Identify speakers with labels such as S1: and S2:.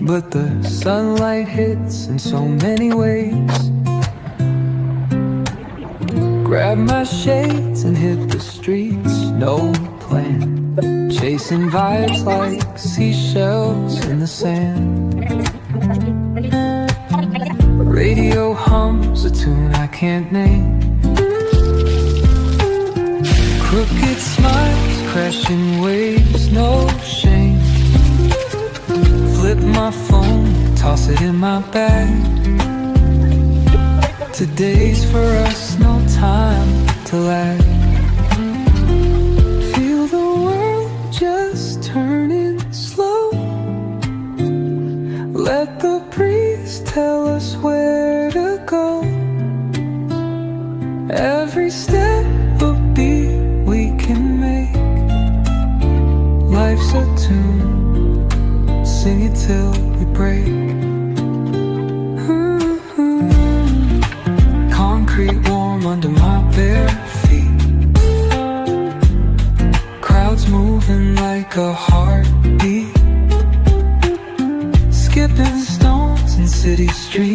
S1: but the sunlight hits in so many ways. Grab my shades and hit the streets, no plan. Chasing vibes like seashells in the sand. Radio hums a tune I can't name. Crooked smiles, crashing waves, no shame. Flip my phone, toss it in my bag. Today's for us, no time to lag. Feel the world just turning slow. Let the breeze tell us where to go. Every step a beat we can make. Life's a tune, sing it till we break. Concrete warm under my bare feet. Crowds moving like a heartbeat. Skipping stones in city streets.